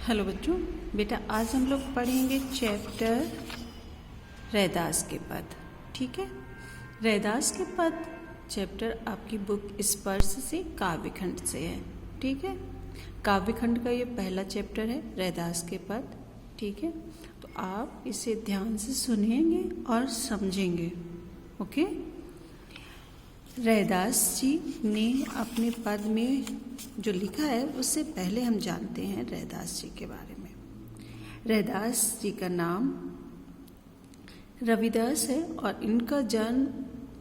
Hello बच्चों, बेटा आज हम लोग पढ़ेंगे चैप्टर रैदास के पद। ठीक है, रैदास के पद चैप्टर आपकी बुक स्पर्श से काव्यखंड से है। ठीक है, काव्यखंड का ये पहला चैप्टर है रैदास के पद। ठीक है, तो आप इसे ध्यान से सुनेंगे और समझेंगे। ओके, रैदास जी ने अपने पद में जो लिखा है उससे पहले हम जानते हैं रैदास जी के बारे में। रैदास जी का नाम रविदास है और इनका जन्म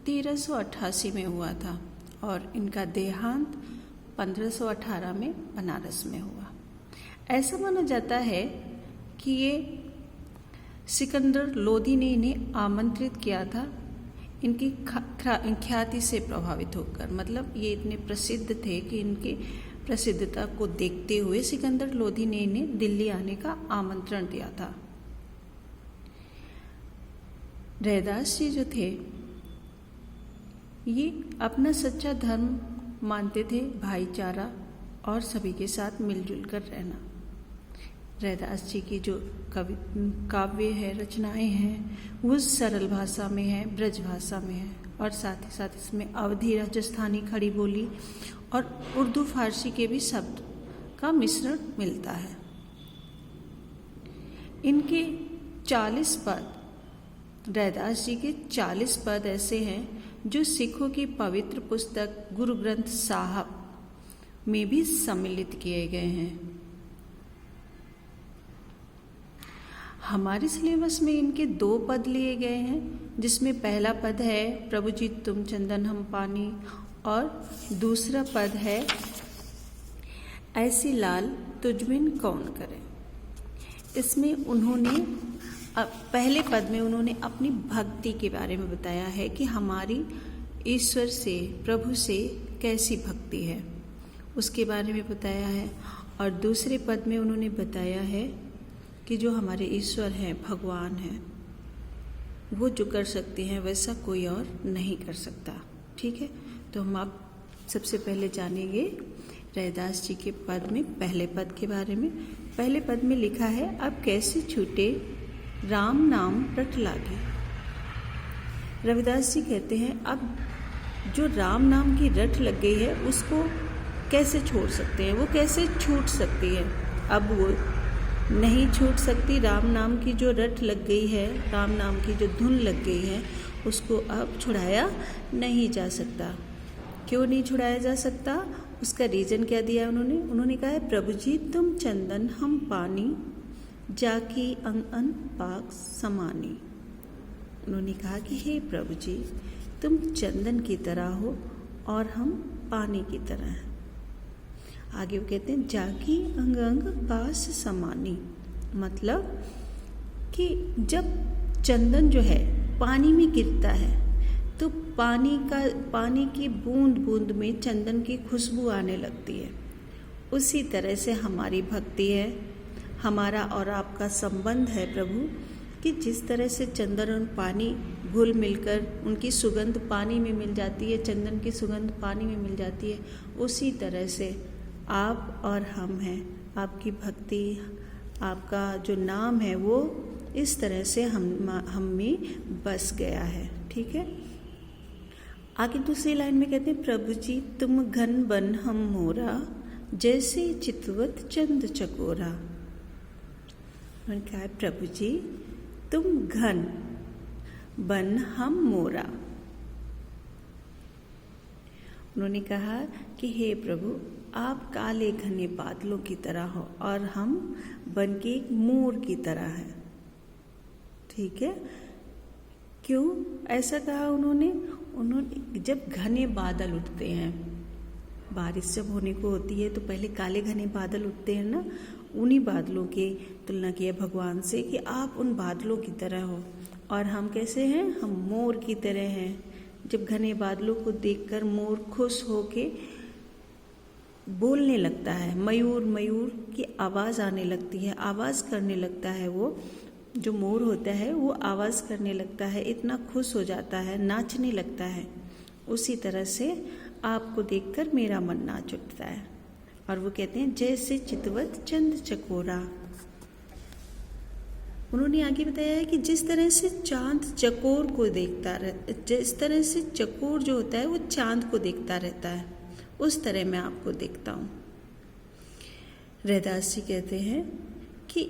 1388 में हुआ था और इनका देहांत 1518 में बनारस में हुआ। ऐसा माना जाता है कि ये सिकंदर लोदी ने इन्हें आमंत्रित किया था इनकी ख्याति से प्रभावित होकर। मतलब ये इतने प्रसिद्ध थे कि इनकी प्रसिद्धता को देखते हुए सिकंदर लोदी ने इन्हें दिल्ली आने का आमंत्रण दिया था। रैदास जी जो थे ये अपना सच्चा धर्म मानते थे, भाईचारा और सभी के साथ मिलजुल कर रहना। रैदास जी की जो काव्य है, रचनाएं हैं, वो सरल भाषा में है, ब्रज भाषा में है और साथ ही साथ इसमें अवधी, राजस्थानी, खड़ी बोली और उर्दू फारसी के भी शब्द का मिश्रण मिलता है। इनके 40 पद, रैदास जी के 40 पद ऐसे हैं जो सिखों की पवित्र पुस्तक गुरु ग्रंथ साहब में भी सम्मिलित किए गए हैं। हमारे सिलेबस में इनके 2 पद लिए गए हैं, जिसमें पहला पद है प्रभु जी तुम चंदन हम पानी और दूसरा पद है ऐसी लाल तुझबिन कौन करे। इसमें उन्होंने पहले पद में उन्होंने अपनी भक्ति के बारे में बताया है कि हमारी ईश्वर से, प्रभु से कैसी भक्ति है, उसके बारे में बताया है। और दूसरे पद में उन्होंने बताया है कि जो हमारे ईश्वर हैं, भगवान हैं, वो जो कर सकते हैं वैसा कोई और नहीं कर सकता। ठीक है, तो हम आप सबसे पहले जानेंगे रैदास जी के पद में पहले पद के बारे में। पहले पद में लिखा है अब कैसे छूटे राम नाम रट लागे। रविदास जी कहते हैं अब जो राम नाम की रट लग गई है उसको कैसे छोड़ सकते हैं, वो कैसे छूट सकती है। अब वो नहीं छूट सकती। राम नाम की जो रट लग गई है, राम नाम की जो धुन लग गई है, उसको अब छुड़ाया नहीं जा सकता। क्यों नहीं छुड़ाया जा सकता, उसका रीज़न क्या दिया उन्होंने कहा है प्रभु जी तुम चंदन हम पानी जाकी अंग अन पाक समानी। उन्होंने कहा कि हे प्रभु जी तुम चंदन की तरह हो और हम पानी की तरह हैं। आगे वो कहते हैं जाकी अंग अंग पास समानी, मतलब कि जब चंदन जो है पानी में गिरता है तो पानी की बूंद बूंद में चंदन की खुशबू आने लगती है। उसी तरह से हमारी भक्ति है, हमारा और आपका संबंध है प्रभु, कि जिस तरह से चंदन और पानी घुल मिलकर उनकी सुगंध पानी में मिल जाती है, चंदन की सुगंध पानी में मिल जाती है, उसी तरह से आप और हम हैं। आपकी भक्ति, आपका जो नाम है वो इस तरह से हम में बस गया है। ठीक है, आगे दूसरी लाइन में कहते हैं प्रभु जी तुम घन बन हम मोरा जैसे चितवत चंद चकोरा। उन्होंने कहा है प्रभु जी तुम घन बन हम मोरा। उन्होंने कहा कि हे प्रभु आप काले घने बादलों की तरह हो और हम बन के एक मोर की तरह हैं। ठीक है, क्यों ऐसा कहा उन्होंने जब घने बादल उठते हैं, बारिश जब होने को होती है तो पहले काले घने बादल उठते हैं ना, उन्हीं बादलों की तुलना की है भगवान से कि आप उन बादलों की तरह हो और हम कैसे हैं, हम मोर की तरह हैं। जब घने बादलों को देखकर मोर खुश होके बोलने लगता है, मयूर की आवाज़ आने लगती है, आवाज़ करने लगता है, वो जो मोर होता है वो आवाज़ करने लगता है, इतना खुश हो जाता है, नाचने लगता है। उसी तरह से आपको देखकर मेरा मन नाच उठता है। और वो कहते हैं जैसे चितवत चंद चकोरा। उन्होंने आगे बताया है कि जिस तरह से चांद चकोर को देखता रहता, जिस तरह से चकोर जो होता है वो चांद को देखता रहता है, उस तरह मैं आपको देखता हूँ। रैदास जी कहते हैं कि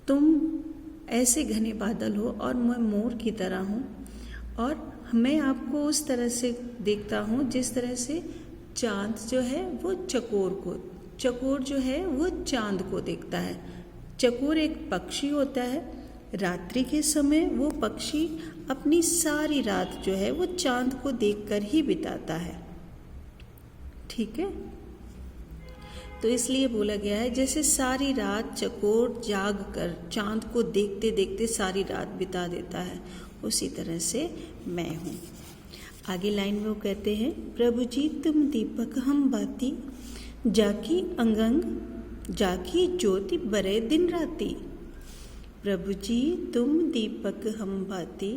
तुम ऐसे घने बादल हो और मैं मोर की तरह हूँ, और मैं आपको उस तरह से देखता हूँ जिस तरह से चांद जो है वो चकोर जो है वो चांद को देखता है। चकोर एक पक्षी होता है, रात्रि के समय वो पक्षी अपनी सारी रात जो है वो चांद को देखकर ही बिताता है। ठीक है, तो इसलिए बोला गया है जैसे सारी रात चकोर जाग कर चांद को देखते देखते सारी रात बिता देता है, उसी तरह से मैं हूँ। आगे लाइन में वो कहते हैं प्रभु जी तुम दीपक हम बाती, जाकी अंगंग जाकी ज्योति बरे दिन राती। प्रभु जी तुम दीपक हम बाती,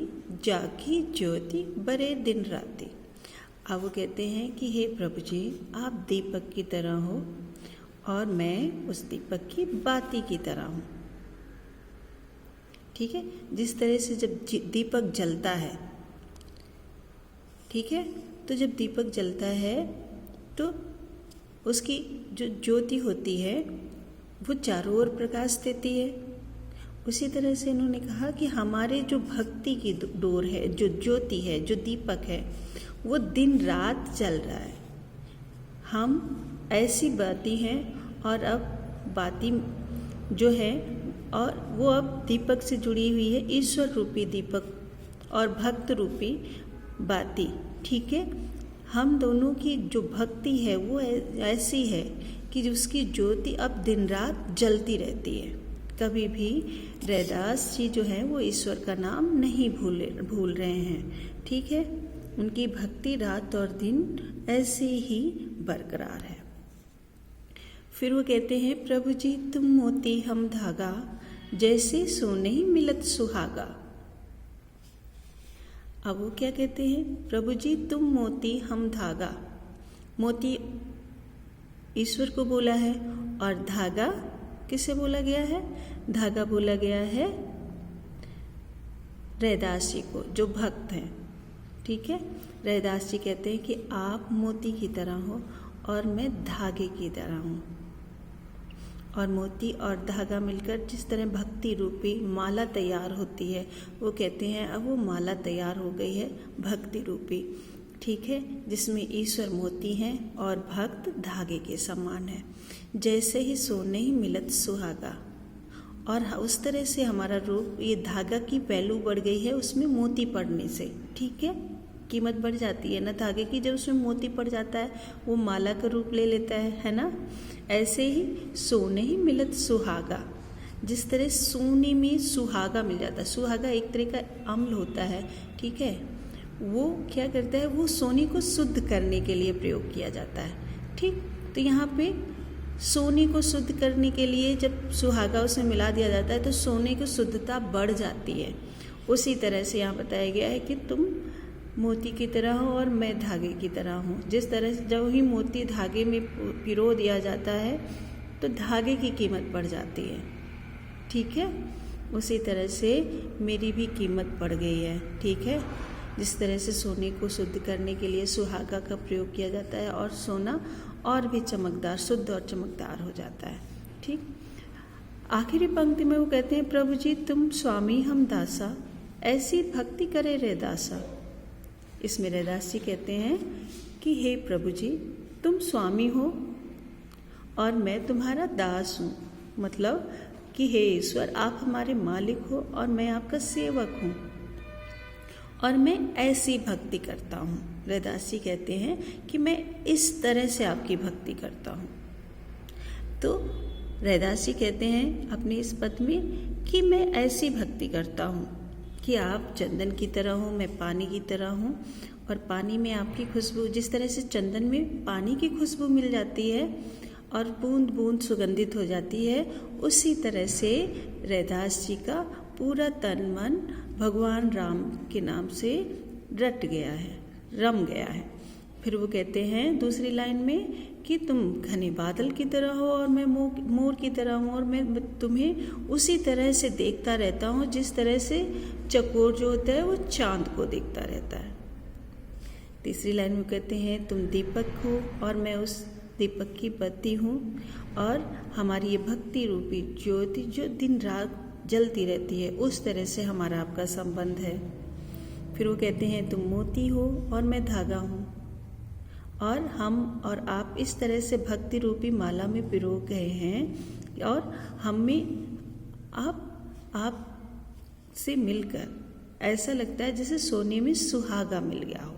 जाकी ज्योति बरे दिन राती। अब वो कहते हैं कि हे प्रभु जी आप दीपक की तरह हो और मैं उस दीपक की बाती की तरह हूँ। ठीक है, जिस तरह से जब दीपक जलता है, ठीक है, तो जब दीपक जलता है तो उसकी जो ज्योति होती है वो चारों ओर प्रकाश देती है। उसी तरह से इन्होंने कहा कि हमारे जो भक्ति की डोर है, जो ज्योति है, जो दीपक है, वो दिन रात जल रहा है। हम ऐसी बाती हैं और अब बाती जो है और वो अब दीपक से जुड़ी हुई है, ईश्वर रूपी दीपक और भक्त रूपी बाती। ठीक है, हम दोनों की जो भक्ति है वो ऐसी है कि उसकी ज्योति अब दिन रात जलती रहती है। कभी भी रैदास जी जो हैं वो ईश्वर का नाम नहीं भूल रहे हैं। ठीक है, उनकी भक्ति रात और दिन ऐसे ही बरकरार है। फिर वो कहते हैं प्रभु जी तुम मोती हम धागा, जैसे सोने ही मिलत सुहागा। अब वो क्या कहते हैं प्रभु जी तुम मोती हम धागा। मोती ईश्वर को बोला है और धागा किसे बोला गया है? धागा बोला गया है रैदास जी को, जो भक्त हैं। ठीक है, रैदास जी कहते हैं कि आप मोती की तरह हो और मैं धागे की तरह हूँ। और मोती और धागा मिलकर जिस तरह भक्ति रूपी माला तैयार होती है, वो कहते हैं अब वो माला तैयार हो गई है भक्ति रूपी। ठीक है, जिसमें ईश्वर मोती हैं और भक्त धागे के समान है। जैसे ही सोने ही मिलत सुहागा, और उस तरह से हमारा रूप, ये धागा की वैल्यू बढ़ गई है उसमें मोती पड़ने से। ठीक है, कीमत बढ़ जाती है ना धागे की, जब उसमें मोती पड़ जाता है वो माला का रूप ले लेता है ना। ऐसे ही सोने ही मिलत सुहागा, जिस तरह सोने में सुहागा मिल जाता है। सुहागा एक तरह का अम्ल होता है। ठीक है, वो क्या करता है, वो सोने को शुद्ध करने के लिए प्रयोग किया जाता है। ठीक, तो यहाँ पे सोने को शुद्ध करने के लिए जब सुहागा उसमें मिला दिया जाता है तो सोने की शुद्धता बढ़ जाती है। उसी तरह से यहाँ बताया गया है कि तुम मोती की तरह हो और मैं धागे की तरह हूँ। जिस तरह से जब ही मोती धागे में पिरो दिया जाता है तो धागे की कीमत बढ़ जाती है। ठीक है, उसी तरह से मेरी भी कीमत बढ़ गई है। ठीक है, जिस तरह से सोने को शुद्ध करने के लिए सुहागा का प्रयोग किया जाता है और सोना और भी चमकदार, शुद्ध और चमकदार हो जाता है। ठीक, आखिरी पंक्ति में वो कहते हैं प्रभु जी तुम स्वामी हम दासा, ऐसी भक्ति करे रे दासा। इसमें रैदास जी कहते हैं कि हे प्रभु जी तुम स्वामी हो और मैं तुम्हारा दास हूँ। मतलब कि हे ईश्वर आप हमारे मालिक हो और मैं आपका सेवक हूँ और मैं ऐसी भक्ति करता हूँ। रैदास जी कहते हैं कि मैं इस तरह से आपकी भक्ति करता हूँ। तो रैदास जी कहते हैं अपने इस पद में कि मैं ऐसी भक्ति करता हूँ कि आप चंदन की तरह हो, मैं पानी की तरह हूँ और पानी में आपकी खुशबू, जिस तरह से चंदन में पानी की खुशबू मिल जाती है और बूंद बूंद सुगंधित हो जाती है, उसी तरह से रैदास जी का पूरा तन मन भगवान राम के नाम से रट गया है, रम गया है। फिर वो कहते हैं दूसरी लाइन में कि तुम घने बादल की तरह हो और मैं मोर की तरह हूँ, और मैं तुम्हें उसी तरह से देखता रहता हूँ जिस तरह से चकोर जो होता है वो चांद को देखता रहता है। तीसरी लाइन में कहते हैं तुम दीपक हो और मैं उस दीपक की बत्ती हूँ, और हमारी ये भक्ति रूपी ज्योति जो दिन रात जलती रहती है, उस तरह से हमारा आपका संबंध है। फिर वो कहते हैं तुम मोती हो और मैं धागा हूँ, और हम और आप इस तरह से भक्ति रूपी माला में पिरो गए हैं, और हमें आप से मिलकर ऐसा लगता है जैसे सोने में सुहागा मिल गया हो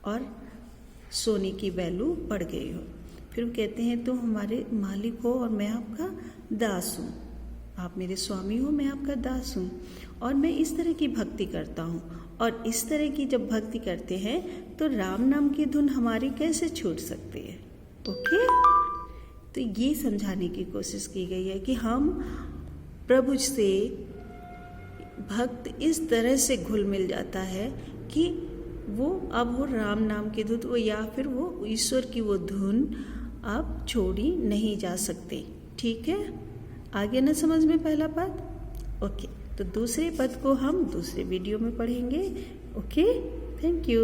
और सोने की वैल्यू बढ़ गई हो। फिर कहते हैं तुम हमारे मालिक हो और मैं आपका दास हूँ, आप मेरे स्वामी हो, मैं आपका दास हूँ, और मैं इस तरह की भक्ति करता हूँ। और इस तरह की जब भक्ति करते हैं तो राम नाम की धुन हमारी कैसे छूट सकती है। ओके, तो ये समझाने की कोशिश की गई है कि हम प्रभु से भक्त इस तरह से घुल मिल जाता है कि वो अब वो राम नाम की धुन वो या फिर वो ईश्वर की वो धुन अब छोड़ी नहीं जा सकती। ठीक है, आगे ना समझ में पहला पद। ओके, तो दूसरे पद को हम दूसरे वीडियो में पढ़ेंगे। Okay, thank you.